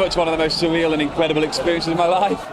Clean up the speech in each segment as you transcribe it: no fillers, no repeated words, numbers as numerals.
much one of the most surreal and incredible experiences of my life.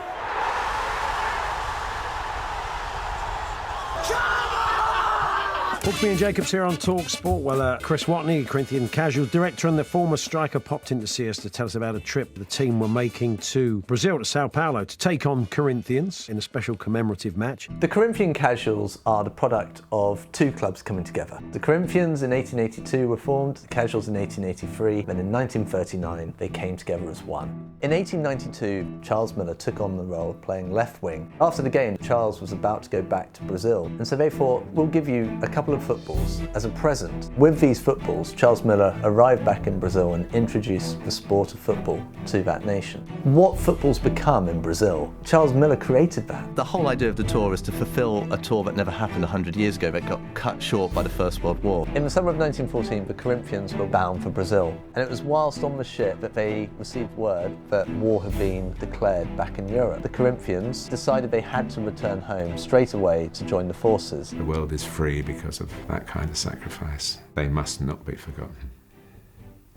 Hawksby and Jacobs here on Talk Sport. Well, Chris Watney, Corinthian-Casuals director and the former striker, popped in to see us to tell us about a trip the team were making to Brazil, to Sao Paulo, to take on Corinthians in a special commemorative match. The Corinthian-Casuals are the product of two clubs coming together. The Corinthians in 1882 were formed, the Casuals in 1883, and in 1939 they came together as one. In 1892, Charles Miller took on the role of playing left wing. After the game, Charles was about to go back to Brazil, and so they thought, we'll give you a couple of footballs as a present. With these footballs, Charles Miller arrived back in Brazil and introduced the sport of football to that nation. What football's become in Brazil, Charles Miller created that. The whole idea of the tour is to fulfill a tour that never happened 100 years ago, that got cut short by the First World War. In the summer of 1914, the Corinthians were bound for Brazil, and it was whilst on the ship that they received word that war had been declared back in Europe. The Corinthians decided they had to return home straight away to join the forces. The world is free because of that kind of sacrifice. They must not be forgotten,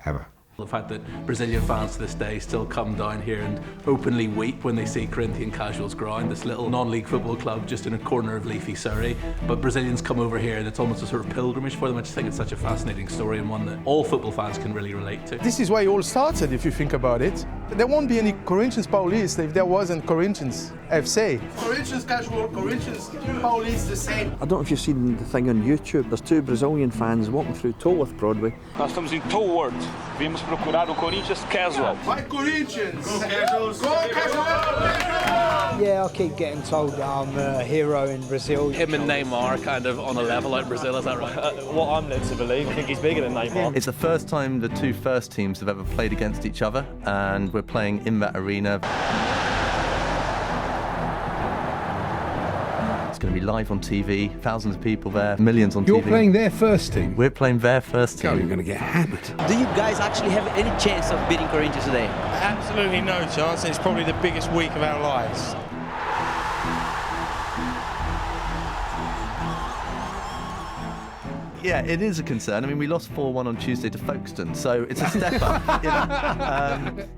ever. The fact that Brazilian fans to this day still come down here and openly weep when they see Corinthian-Casuals ground, this little non-league football club just in a corner of leafy Surrey. But Brazilians come over here and it's almost a sort of pilgrimage for them. I just think it's such a fascinating story and one that all football fans can really relate to. This is where it all started, if you think about it. There won't be any Corinthians Paulista if there wasn't Corinthians FC. Corinthians-Casuals, Corinthians Paulista, the same. I don't know if you've seen the thing on YouTube. There's two Brazilian fans walking through Tolworth Broadway. Nós estamos em Tolworth. Vimos procurar o Corinthians-Casuals. Why Corinthians? Go Casuals! Go Casuals! Yeah, I keep getting told that I'm a hero in Brazil. Him and Neymar kind of on a level out in Brazil, is that right? What I'm led to believe, I think he's bigger than Neymar. It's the first time the two first teams have ever played against each other, and we're playing in that arena. It's going to be live on TV, thousands of people there, millions on TV. You're playing their first team? We're playing their first team. God, you're going to get hammered. Do you guys actually have any chance of beating Corinthians today? Absolutely no chance. It's probably the biggest week of our lives. Yeah, it is a concern. I mean, we lost 4-1 on Tuesday to Folkestone, so it's a step up. You know?